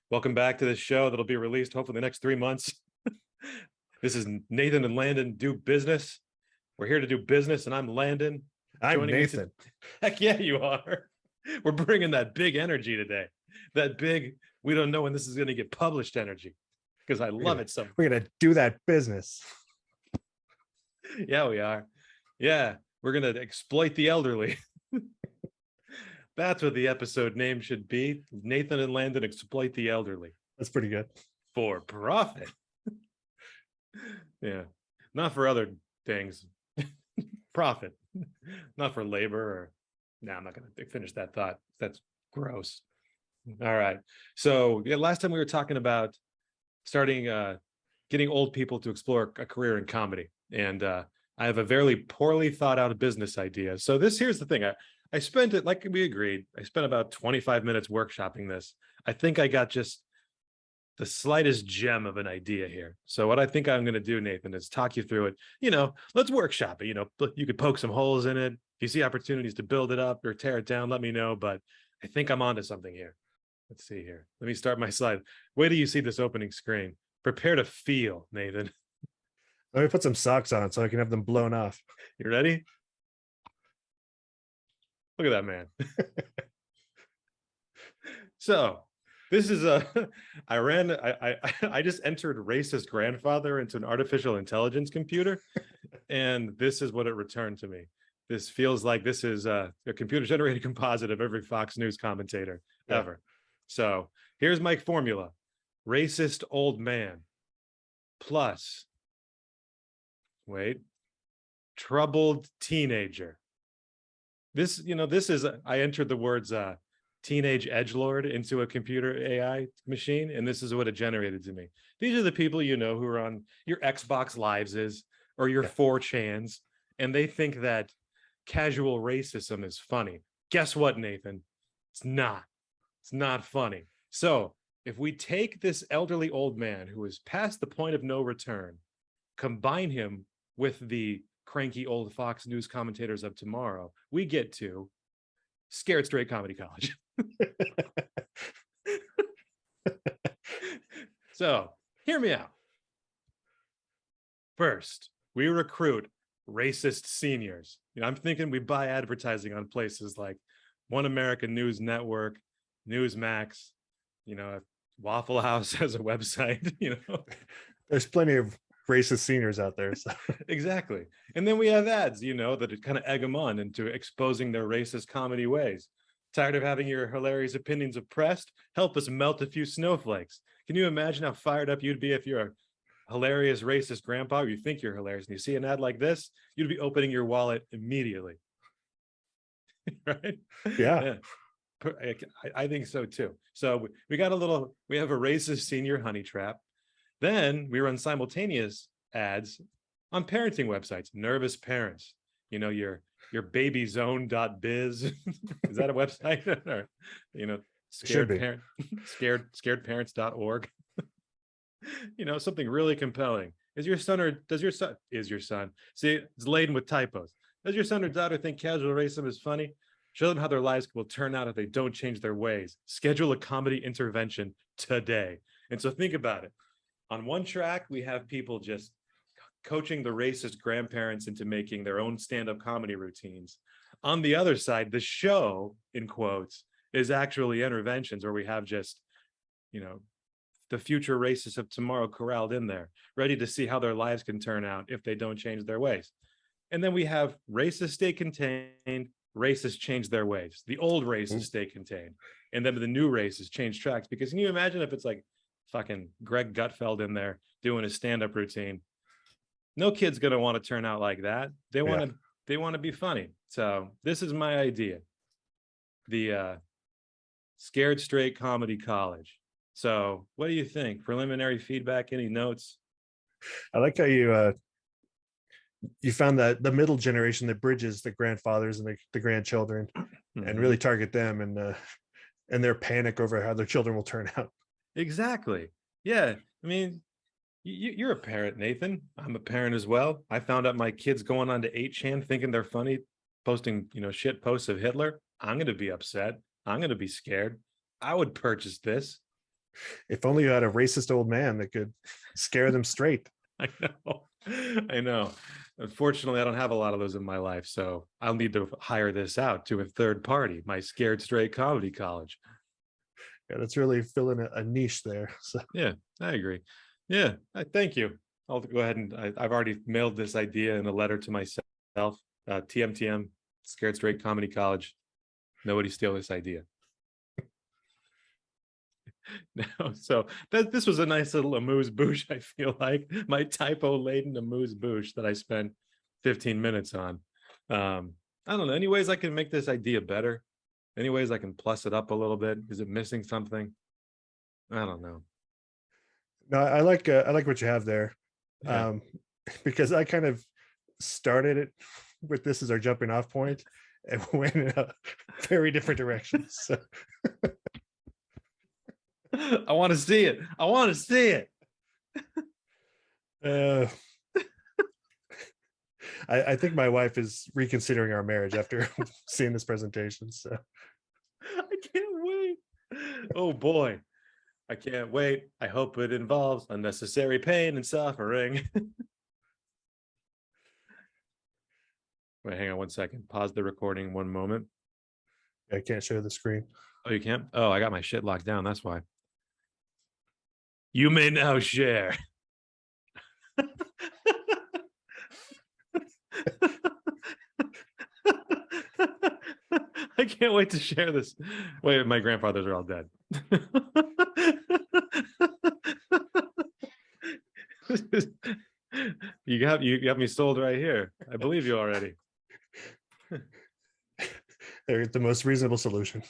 Welcome back to the show that'll be released hopefully the next 3 months. This is Nathan and Landon Do Business. We're here to do business, and I'm Landon. I'm Nathan. Heck yeah, you are. We're bringing that big energy today. That big, we don't know when this is going to get published energy, because I love it so much. We're going to do that business. Yeah, we are. Yeah, we're going to exploit the elderly. That's what the episode name should be. Nathan and Landon Exploit the Elderly. That's pretty good. For profit. Yeah, not for other things. Profit, not for labor or... No, I'm not going to finish that thought. That's gross. All right. So yeah, last time we were talking about starting, getting old people to explore a career in comedy. And I have a very poorly thought out business idea. So here's the thing. I spent it, like we agreed, I spent about 25 minutes workshopping this. I think I got just the slightest gem of an idea here. So what I think I'm going to do, Nathan, is talk you through it. Let's workshop it. You could poke some holes in it. If you see opportunities to build it up or tear it down, let me know. But I think I'm onto something here. Let's see here. Let me start my slide. Wait till you see this opening screen. Prepare to feel, Nathan. Let me put some socks on so I can have them blown off. You ready? Look at that man. So this is I just entered racist grandfather into an artificial intelligence computer, and this is what it returned to me. This feels like this is a computer generated composite of every Fox News commentator ever. So here's my formula: racist old man plus, troubled teenager. This is, I entered the words teenage edgelord into a computer AI machine, and this is what it generated to me. These are the people who are on your Xbox Lives or your 4chans, and they think that casual racism is funny. Guess what, Nathan? It's not. It's not funny. So if we take this elderly old man who is past the point of no return, combine him with the cranky old Fox News commentators of tomorrow, we get to Scared Straight Comedy College. So hear me out. First, we recruit racist seniors. I'm thinking we buy advertising on places like One American News Network, Newsmax, Waffle House has a website. There's plenty of racist seniors out there. So. Exactly. And then we have ads, that kind of egg them on into exposing their racist comedy ways. Tired of having your hilarious opinions oppressed? Help us melt a few snowflakes. Can you imagine how fired up you'd be if you're a hilarious racist grandpa, or you think you're hilarious, and you see an ad like this? You'd be opening your wallet immediately. Right? Yeah. I think so too. So we have a racist senior honey trap. Then we run simultaneous ads on parenting websites. Nervous parents, your babyzone.biz. Is that a website? Or, scaredparents.org. Something really compelling. Is your son? See, it's laden with typos. Does your son or daughter think casual racism is funny? Show them how their lives will turn out if they don't change their ways. Schedule a comedy intervention today. And so think about it. On one track, we have people just coaching the racist grandparents into making their own stand-up comedy routines. On the other side, the show, in quotes, is actually interventions where we have just, the future racists of tomorrow corralled in there, ready to see how their lives can turn out if they don't change their ways. And then we have racists stay contained, racists change their ways. The old racists stay contained. And then the new racists change tracks. Because can you imagine if it's like fucking Greg Gutfeld in there doing a stand-up routine? No kid's gonna want to turn out like that. They want to be funny. So this is my idea. The Scared Straight Comedy College. So what do you think? Preliminary feedback, any notes? I like how you found that the middle generation that bridges the grandfathers and the grandchildren, and really target them and their panic over how their children will turn out. Exactly. Yeah. I mean, you're a parent, Nathan. I'm a parent as well. I found out my kids going on to 8chan thinking they're funny, posting, shit posts of Hitler. I'm going to be upset. I'm going to be scared. I would purchase this. If only you had a racist old man that could scare them straight. I know. I know. Unfortunately, I don't have a lot of those in my life, so I'll need to hire this out to a third party, my Scared Straight Comedy College. Yeah, that's really filling a niche there. So Yeah, I agree. Yeah, thank you. I'll go ahead and I've already mailed this idea in a letter to myself. TMTM, Scared Straight Comedy College. Nobody steal this idea. No, so this was a nice little amuse-bouche. I feel like my typo-laden amuse-bouche that I spent 15 minutes on. I don't know. Any ways I can make this idea better? Any ways I can plus it up a little bit? Is it missing something? I don't know. no, I like what you have there. Yeah. Because I kind of started it with this as our jumping off point and went in a very different direction. So I want to see it. I want to see it. uh, I think my wife is reconsidering our marriage after seeing this presentation. So I can't wait. Oh boy. I can't wait. I hope it involves unnecessary pain and suffering. Wait, hang on one second. Pause the recording one moment. I can't show the screen. Oh, you can't? Oh, I got my shit locked down. That's why. You may now share. I can't wait to share this. Wait, my grandfathers are all dead. You got me sold right here. I believe you already. They're the most reasonable solution.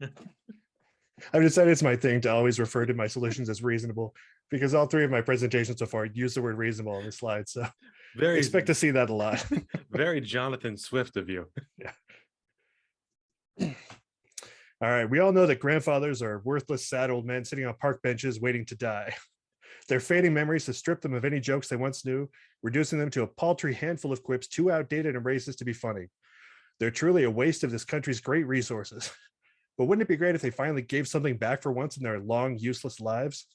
I've decided it's my thing to always refer to my solutions as reasonable because all three of my presentations so far use the word reasonable on the slide. So Very expect to see that a lot. very Jonathan Swift of you. Yeah. All right. We all know that grandfathers are worthless, sad old men sitting on park benches waiting to die. Their fading memories have stripped them of any jokes they once knew, reducing them to a paltry handful of quips too outdated and racist to be funny. They're truly a waste of this country's great resources. But wouldn't it be great if they finally gave something back for once in their long, useless lives?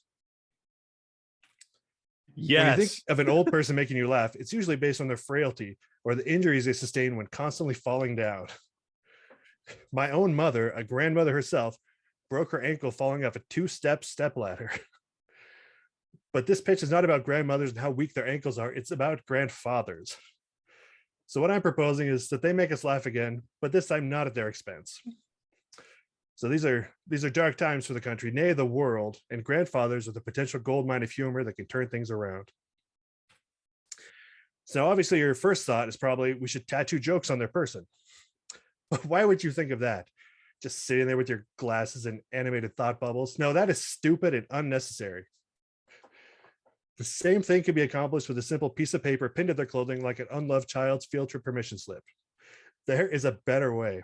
Yes. When you think of an old person making you laugh, it's usually based on their frailty or the injuries they sustain when constantly falling down. My own mother, a grandmother herself, broke her ankle falling off a two-step stepladder. But this pitch is not about grandmothers and how weak their ankles are. It's about grandfathers. So what I'm proposing is that they make us laugh again, but this time not at their expense. So these are dark times for the country, nay, the world, and grandfathers are the potential goldmine of humor that can turn things around. So obviously your first thought is probably we should tattoo jokes on their person. But why would you think of that? Just sitting there with your glasses and animated thought bubbles? No, that is stupid and unnecessary. The same thing can be accomplished with a simple piece of paper pinned to their clothing like an unloved child's field trip permission slip. There is a better way.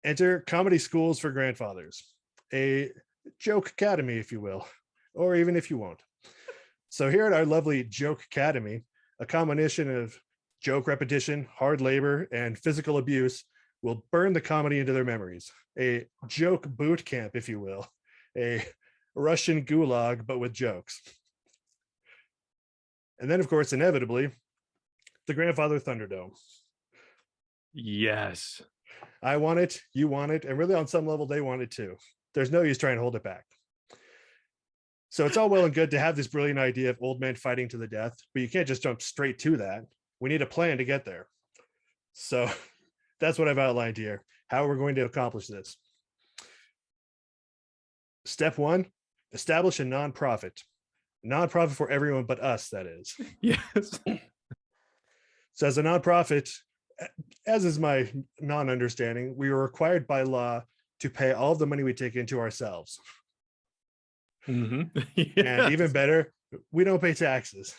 Enter comedy schools for grandfathers, a joke academy, if you will, or even if you won't. So here at our lovely Joke Academy, a combination of joke repetition, hard labor, and physical abuse will burn the comedy into their memories. A joke boot camp, if you will, a Russian gulag, but with jokes. And then, of course, inevitably, the Grandfather Thunderdome. Yes. I want it, you want it, and really on some level, they want it too. There's no use trying to hold it back. So it's all well and good to have this brilliant idea of old men fighting to the death, but you can't just jump straight to that. We need a plan to get there. So that's what I've outlined here, how we're going to accomplish this. Step one, establish a nonprofit. Nonprofit for everyone but us, that is. Yes. So as a nonprofit, as is my non-understanding, we are required by law to pay all of the money we take into ourselves. Mm-hmm. Yes. And even better, we don't pay taxes.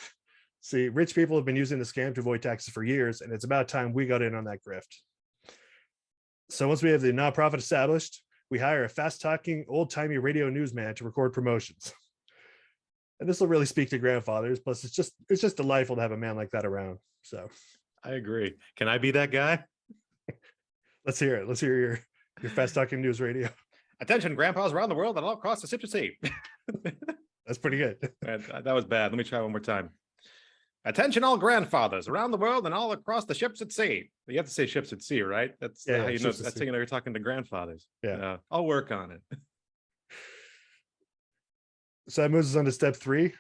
See, rich people have been using the scam to avoid taxes for years, and it's about time we got in on that grift. So once we have the nonprofit established, we hire a fast-talking, old-timey radio newsman to record promotions. And this will really speak to grandfathers. Plus, it's just delightful to have a man like that around. So I agree. Can I be that guy? let's hear it. Let's hear your fast-talking news radio. Attention, grandpas around the world and all across the ships at sea. That's pretty good. That was bad. Let me try one more time. Attention, all grandfathers around the world and all across the ships at sea. You have to say ships at sea, right? That's Yeah, how you know. ships at That's sea. how you know you're talking to grandfathers. Yeah. I'll work on it. So that moves us on to step 3,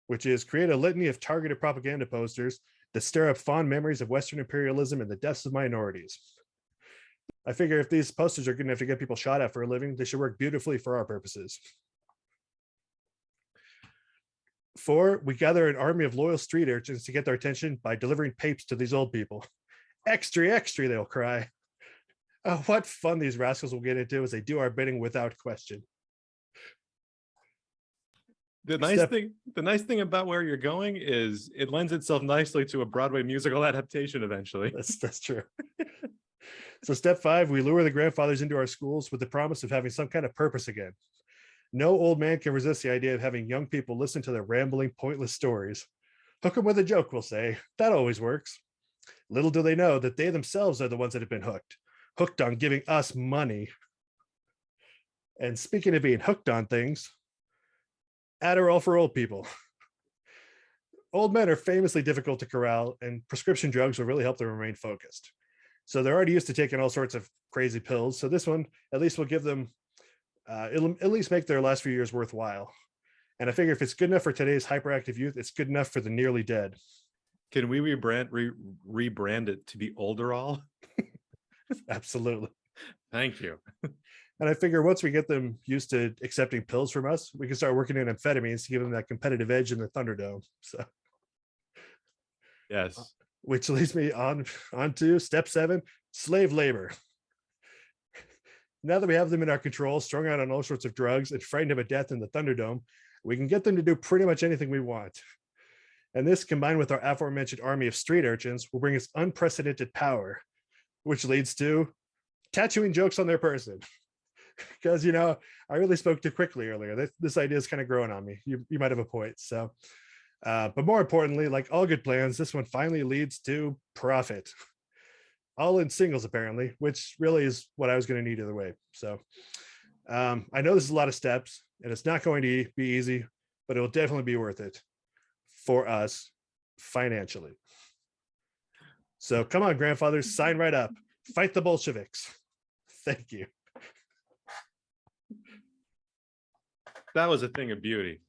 which is create a litany of targeted propaganda posters that stir up fond memories of Western imperialism and the deaths of minorities. I figure if these posters are good enough to get people shot at for a living, they should work beautifully for our purposes. 4, we gather an army of loyal street urchins to get their attention by delivering papes to these old people. Extra, extra, they'll cry. Oh, what fun these rascals will get into as they do our bidding without question. The nice thing about where you're going is it lends itself nicely to a Broadway musical adaptation eventually. That's true. So step 5, we lure the grandfathers into our schools with the promise of having some kind of purpose again. No old man can resist the idea of having young people listen to their rambling, pointless stories. Hook them with a joke, we'll say. That always works. Little do they know that they themselves are the ones that have been hooked on giving us money. And speaking of being hooked on things, Adderall for old people. Old men are famously difficult to corral, and prescription drugs will really help them remain focused. So they're already used to taking all sorts of crazy pills. So this one at least will give them, it'll at least make their last few years worthwhile. And I figure if it's good enough for today's hyperactive youth, it's good enough for the nearly dead. Can we rebrand it to be Olderall? Absolutely. Thank you. And I figure once we get them used to accepting pills from us, we can start working in amphetamines to give them that competitive edge in the Thunderdome. So, yes. Which leads me on to step 7, slave labor. Now that we have them in our control, strung out on all sorts of drugs and frightened them to death in the Thunderdome, we can get them to do pretty much anything we want. And this, combined with our aforementioned army of street urchins, will bring us unprecedented power, which leads to tattooing jokes on their person. Because, I really spoke too quickly earlier. This idea is kind of growing on me. You might have a point. So, but more importantly, like all good plans, this one finally leads to profit. All in singles, apparently, which really is what I was going to need either way. So I know this is a lot of steps, and it's not going to be easy, but it'll definitely be worth it for us financially. So come on, grandfathers, sign right up. Fight the Bolsheviks. Thank you. That was a thing of beauty.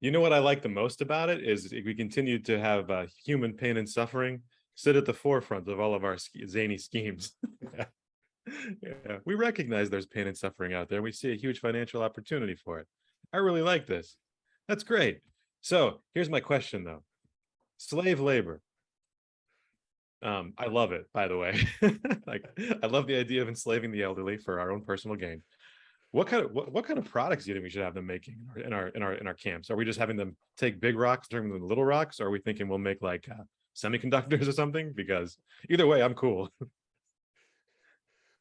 You know what I like the most about it is we continue to have human pain and suffering sit at the forefront of all of our zany schemes. Yeah. We recognize there's pain and suffering out there. We see a huge financial opportunity for it. I really like this. That's great. So here's my question, though. Slave labor. I love it, by the way. I love the idea of enslaving the elderly for our own personal gain. What kind of products do you think we should have them making in our camps? Are we just having them take big rocks, turn them into little rocks? Or are we thinking we'll make like semiconductors or something? Because either way, I'm cool.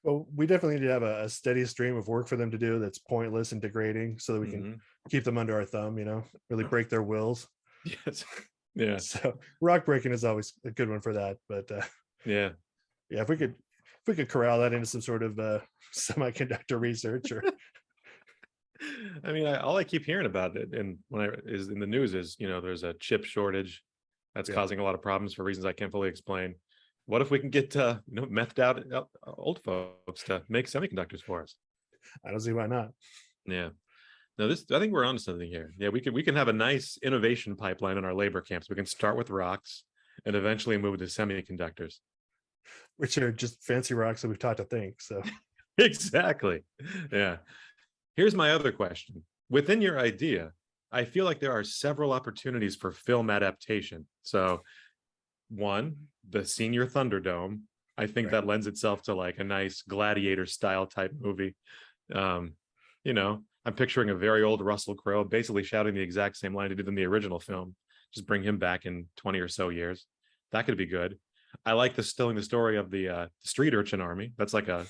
Well, we definitely need to have a steady stream of work for them to do that's pointless and degrading, so that we can keep them under our thumb. Really break their wills. Yes. Yeah. So rock breaking is always a good one for that. But yeah. If we could corral that into some sort of semiconductor research, or I mean, all I keep hearing about it and is in the news is, there's a chip shortage that's causing a lot of problems for reasons I can't fully explain. What if we can get methed out old folks to make semiconductors for us? I don't see why not. Yeah. No, I think we're onto something here. Yeah, we can have a nice innovation pipeline in our labor camps. We can start with rocks and eventually move to semiconductors, which are just fancy rocks that we've taught to think. So exactly. Yeah. Here's my other question. Within your idea, I feel like there are several opportunities for film adaptation. So one, the Senior Thunderdome. I think that lends itself to like a nice gladiator style type movie. I'm picturing a very old Russell Crowe basically shouting the exact same line he did in the original film. Just bring him back in 20 or so years. That could be good. I like telling the story of the street urchin army. That's like a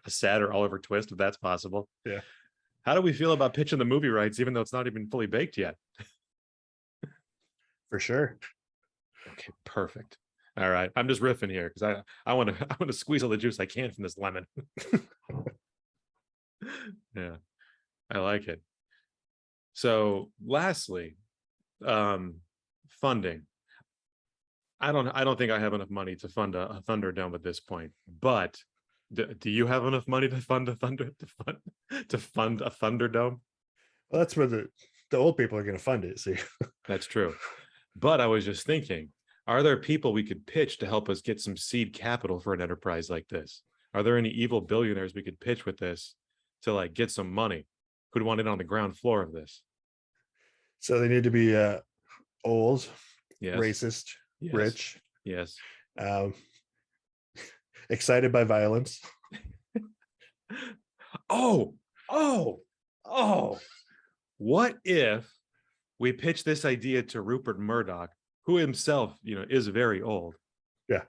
sadder Oliver Twist, if that's possible. Yeah. How do we feel about pitching the movie rights, even though it's not even fully baked yet? For sure. Okay, perfect. All right. I'm just riffing here because I want to I want to squeeze all the juice I can from this lemon. Yeah, I like it. So lastly, funding. I don't think I have enough money to fund a Thunderdome at this point. But do you have enough money to fund a Thunderdome? Well, that's where the old people are going to fund it. See, That's true. But I was just thinking, are there people we could pitch to help us get some seed capital for an enterprise like this? Are there any evil billionaires we could pitch with this to like get some money? Who'd want in on the ground floor of this? so they need to be old, Yes. racist, Yes. rich, Yes. um, excited by violence. Oh, oh, oh. What if we pitch this idea to Rupert Murdoch, who himself, is very old? Yeah.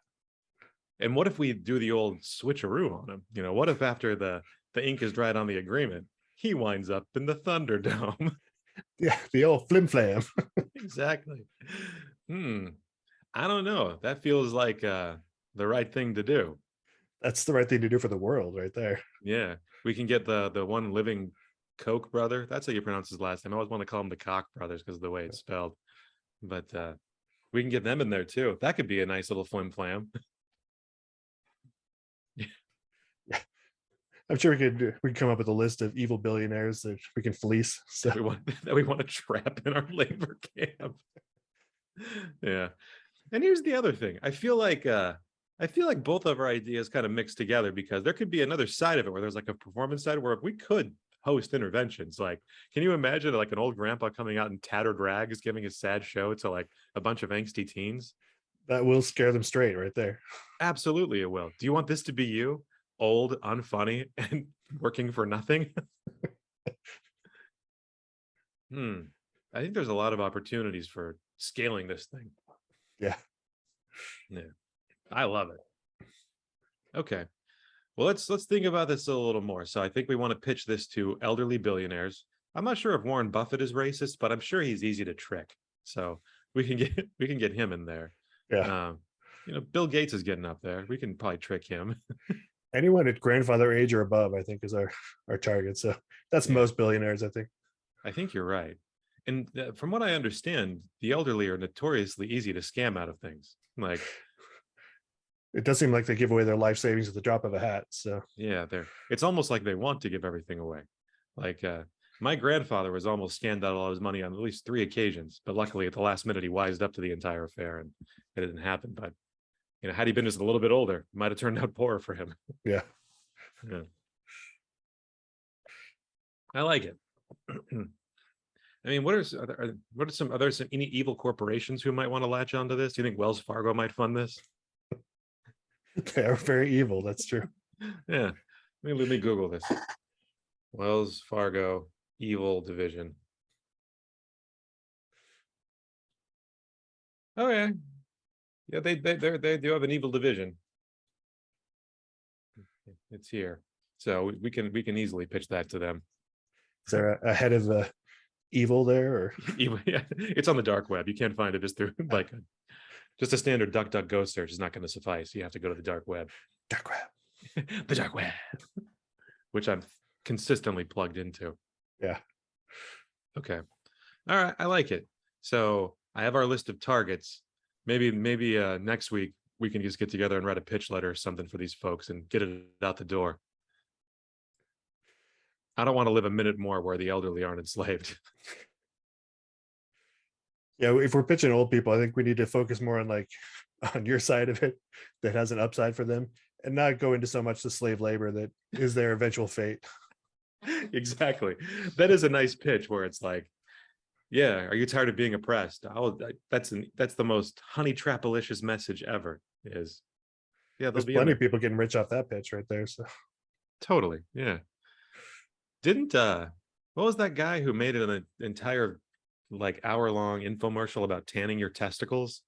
And what if we do the old switcheroo on him? What if after the ink is dried on the agreement, he winds up in the Thunderdome? Yeah, the old flim flam. Exactly. I don't know. That feels like the right thing to do. That's the right thing to do for the world, right there. Yeah. We can get the one living Koch brother. That's how you pronounce his last name. I always want to call him the Koch brothers because of the way it's spelled. But we can get them in there too. That could be a nice little flim flam. I'm sure we could come up with a list of evil billionaires that we can fleece. So that we want to trap in our labor camp. Yeah. And here's the other thing. I feel like both of our ideas kind of mix together because there could be another side of it where there's like a performance side where we could host interventions. Like, can you imagine like an old grandpa coming out in tattered rags giving a sad show to like a bunch of angsty teens? that will scare them straight right there. Absolutely it will. Do you want this to be you? Old, unfunny, and working for nothing? I think there's a lot of opportunities for scaling this thing. Yeah. I love it. Okay. Well, let's think about this a little more. So I think we want to pitch this to elderly billionaires. I'm not sure if Warren Buffett is racist, but I'm sure he's easy to trick. So we can get him in there. Yeah. Bill Gates is getting up there. We can probably trick him. Anyone at grandfather age or above, I think, is our target. So that's most billionaires, I think. I think you're right. And from what I understand, the elderly are notoriously easy to scam out of things. Like, it does seem like they give away their life savings at the drop of a hat. So yeah, it's almost like they want to give everything away. Like my grandfather was almost scammed out of all his money on at least 3 occasions, but luckily at the last minute he wised up to the entire affair and it didn't happen. But had he been just a little bit older, it might have turned out poorer for him. Yeah. I like it. I mean, are there some any evil corporations who might want to latch onto this? Do you think Wells Fargo might fund this? They are very evil. That's true. Yeah. Let me Google this. Wells Fargo evil division. Oh yeah. Yeah, they do have an evil division. It's here. So we can easily pitch that to them. Is there a head of evil there, or Yeah, it's on the dark web. You can't find it just through like just a standard DuckDuckGo search is not going to suffice. You have to go to the dark web. Dark web. The dark web, which I'm consistently plugged into. Yeah. Okay. All right. I like it. So I have our list of targets. Maybe next week we can just get together and write a pitch letter or something for these folks and get it out the door. I don't want to live a minute more where the elderly aren't enslaved. Yeah, if we're pitching old people, I think we need to focus more on your side of it that has an upside for them, and not go into so much the slave labor that is their eventual fate. Exactly. That is a nice pitch where it's like, yeah, are you tired of being oppressed? That's the most honey trapalicious message ever. Is there's plenty of people getting rich off that pitch right there. So totally, yeah. Didn't what was that guy who made an entire like hour-long infomercial about tanning your testicles?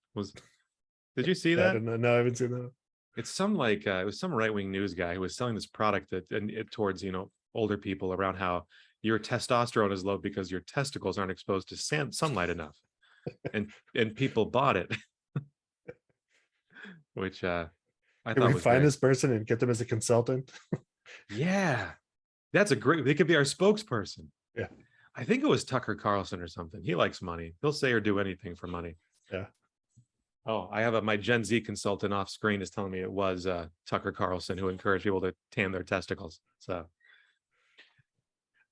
Did you see that? No, I haven't seen that. It's some like it was some right-wing news guy who was selling this product towards older people around how your testosterone is low because your testicles aren't exposed to sunlight enough, and people bought it. which I Can thought we was find great. this person and get them as a consultant? Yeah, that's a great. They could be our spokesperson. Yeah. I think it was Tucker Carlson or something. He likes money. He'll say or do anything for money. Yeah. Oh, I have my Gen Z consultant off screen is telling me it was Tucker Carlson who encouraged people to tan their testicles. So,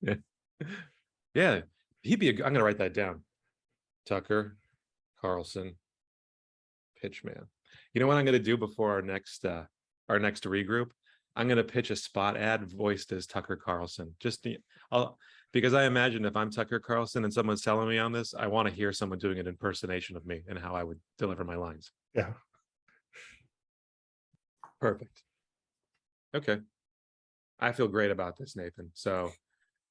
yeah, yeah, he'd be. I'm going to write that down. Tucker Carlson, pitchman. You know what I'm going to do before our next regroup? I'm going to pitch a spot ad voiced as Tucker Carlson. I'll because I imagine if I'm Tucker Carlson and someone's telling me on this, I want to hear someone doing an impersonation of me and how I would deliver my lines. Yeah. Perfect. Okay. I feel great about this, Nathan. So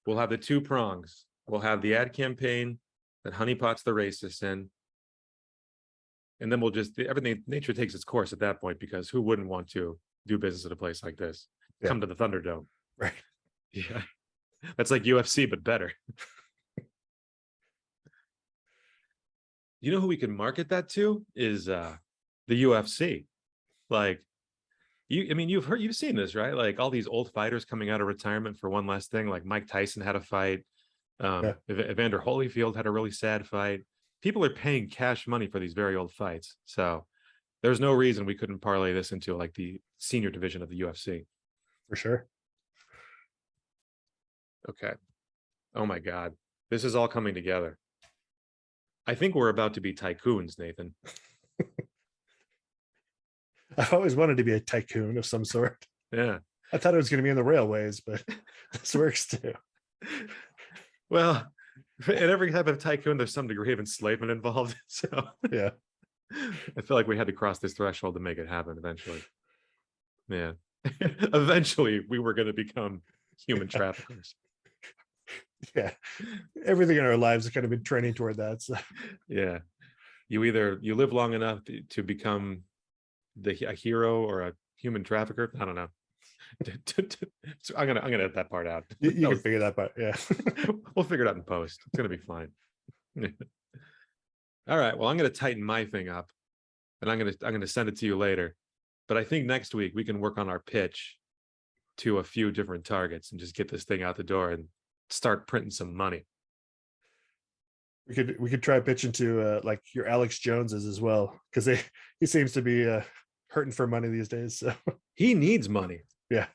we'll have the two prongs. We'll have the ad campaign that honeypots the racists in. And then we'll just everything nature takes its course at that point, because who wouldn't want to do business at a place like this? Yeah. Come to the Thunderdome. Right. Yeah. That's like UFC, but better. You know who we can market that to is the UFC. Like you've seen this, right? Like all these old fighters coming out of retirement for one last thing. Like Mike Tyson had a fight. Evander Holyfield had a really sad fight. People are paying cash money for these very old fights. So there's no reason we couldn't parlay this into like the senior division of the UFC. For sure. Okay. Oh my God. This is all coming together. I think we're about to be tycoons, Nathan. I've always wanted to be a tycoon of some sort. Yeah. I thought it was going to be in the railways, but this works too. Well, in every type of tycoon, there's some degree of enslavement involved. So yeah, I feel like we had to cross this threshold to make it happen eventually. Yeah. Eventually, we were going to become human traffickers. Yeah. Everything in our lives has kind of been trending toward that. So. Yeah. You live long enough to become a hero or a human trafficker. I don't know. So I'm gonna edit that part out. You can figure that part. Yeah. We'll figure it out in post. It's gonna be fine. All right. Well, I'm gonna tighten my thing up, and I'm gonna send it to you later. But I think next week we can work on our pitch to a few different targets and just get this thing out the door and start printing some money. We could try pitching to like your Alex Joneses as well, because he seems to be hurting for money these days. So he needs money. Yeah.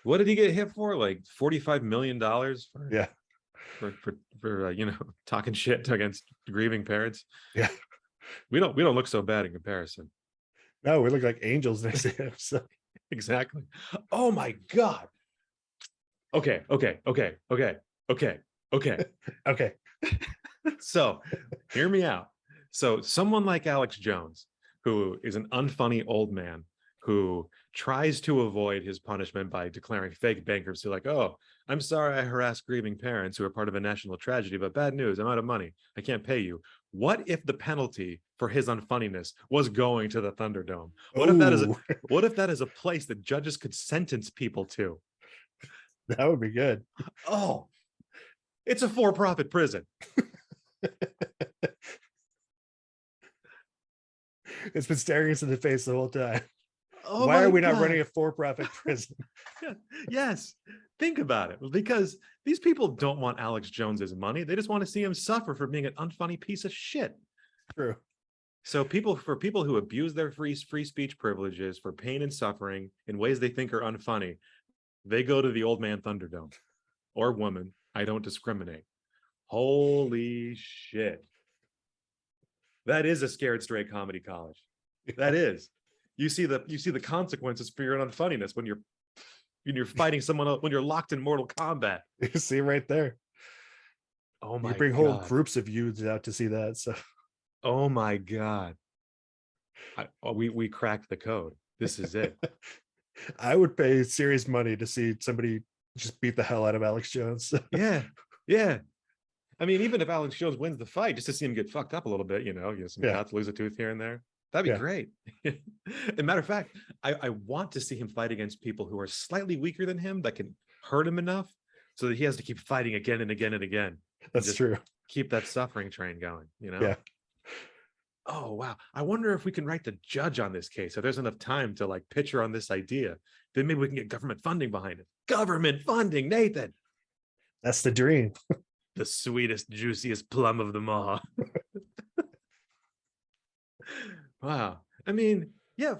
What did he get hit for? Like $45 million for yeah. For talking shit against grieving parents. Yeah. We don't look so bad in comparison. No, we look like angels next to him. So exactly. Oh my God. Okay. Okay. So hear me out. So someone like Alex Jones, who is an unfunny old man who tries to avoid his punishment by declaring fake bankruptcy, like, oh, I'm sorry I harassed grieving parents who are part of a national tragedy, but bad news, I'm out of money. I can't pay you. What if the penalty for his unfunniness was going to the Thunderdome? What if that is a place that judges could sentence people to? That would be good. Oh, it's a for-profit prison. It's been staring us in the face the whole time. Oh, why are we not running a for-profit prison? Yes. Think about it. Because these people don't want Alex Jones's money. They just want to see him suffer for being an unfunny piece of shit. True. So for people who abuse their free speech privileges for pain and suffering in ways they think are unfunny, they go to the old man Thunderdome or woman. I don't discriminate. Holy shit. That is a scared straight comedy college. That is. You see the consequences for your unfunniness when you're fighting someone else, when you're locked in Mortal Kombat. You see right there. Oh my God. You bring whole groups of youths out to see that. So oh my God. We cracked the code. This is it. I would pay serious money to see somebody just beat the hell out of Alex Jones. Yeah. I mean, even if Alex Jones wins the fight, just to see him get fucked up a little bit, some cuts, lose a tooth here and there. That'd be great. As a matter of fact, I want to see him fight against people who are slightly weaker than him that can hurt him enough so that he has to keep fighting again and again and again. That's true. Keep that suffering train going, Yeah. Oh, wow. I wonder if we can write the judge on this case. If there's enough time to like pitch her on this idea, then maybe we can get government funding behind it. Government funding, Nathan. That's the dream. The sweetest, juiciest plum of them all. Wow. I mean, yeah,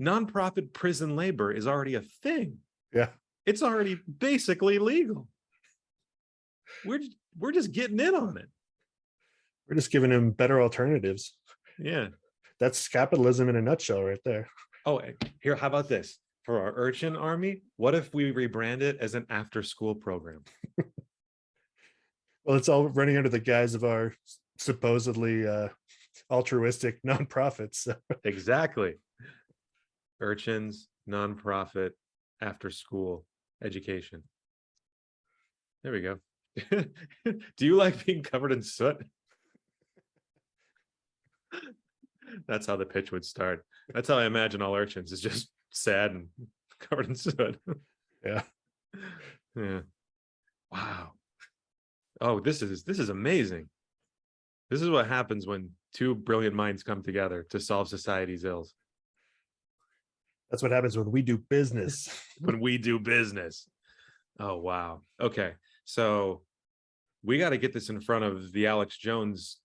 nonprofit prison labor is already a thing. Yeah. It's already basically legal. We're just getting in on it. We're just giving him better alternatives. Yeah. That's capitalism in a nutshell right there. Oh, here, how about this? For our urchin army, what if we rebrand it as an after-school program? Well, it's all running under the guise of our supposedly altruistic nonprofits. So. Exactly. Urchins, nonprofit, after-school education. There we go. Do you like being covered in soot? That's how the pitch would start. That's how I imagine all urchins, is just sad and covered in soot. Yeah. Yeah. Wow. Oh, this is amazing. This is what happens when two brilliant minds come together to solve society's ills. That's what happens when we do business. When we do business. Oh, wow. Okay. So we got to get this in front of the Alex Jones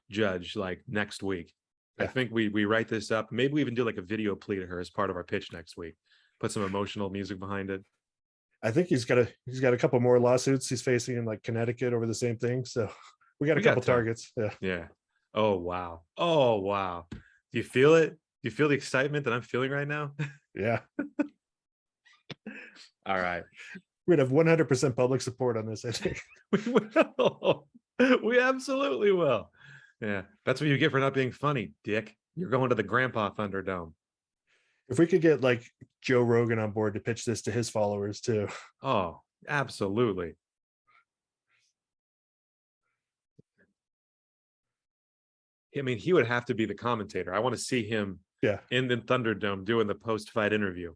judge like next week. Yeah. I think we write this up. Maybe we even do like a video plea to her as part of our pitch next week. Put some emotional music behind it. I think he's got a couple more lawsuits he's facing in like Connecticut over the same thing. So we got a couple targets. Yeah. Yeah. Oh, wow. Oh, wow. Do you feel it? Do you feel the excitement that I'm feeling right now? Yeah. All right. We're gonna have 100% public support on this, I think. We will. We absolutely will. Yeah. That's what you get for not being funny, dick. You're going to the Grandpa Thunderdome. If we could get like Joe Rogan on board to pitch this to his followers too. Oh, absolutely. I mean, he would have to be the commentator. I want to see him in the Thunderdome doing the post-fight interview.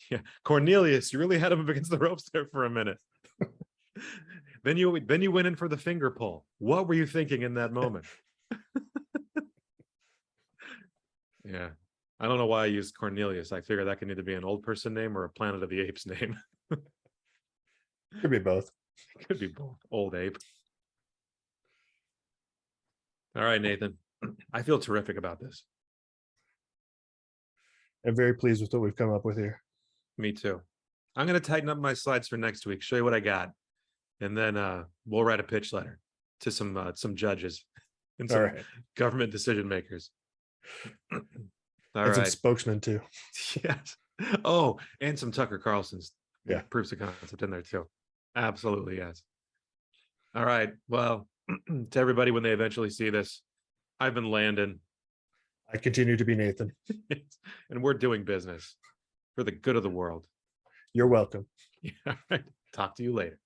Yeah, Cornelius, you really had him up against the ropes there for a minute. Then you went in for the finger pull. What were you thinking in that moment? Yeah. I don't know why I used Cornelius. I figured that could either be an old person name or a Planet of the Apes name. Could be both. Could be both. Old ape. All right, Nathan. I feel terrific about this. I'm very pleased with what we've come up with here. Me too. I'm going to tighten up my slides for next week, show you what I got. And then we'll write a pitch letter to some judges and some government decision makers. All right. Some spokesmen too. Yes. Oh, and some Tucker Carlson's proofs of concept in there too. Absolutely, yes. All right. Well, to everybody when they eventually see this, I've been Landon. I continue to be Nathan. And we're doing business for the good of the world. You're welcome. All right. Talk to you later.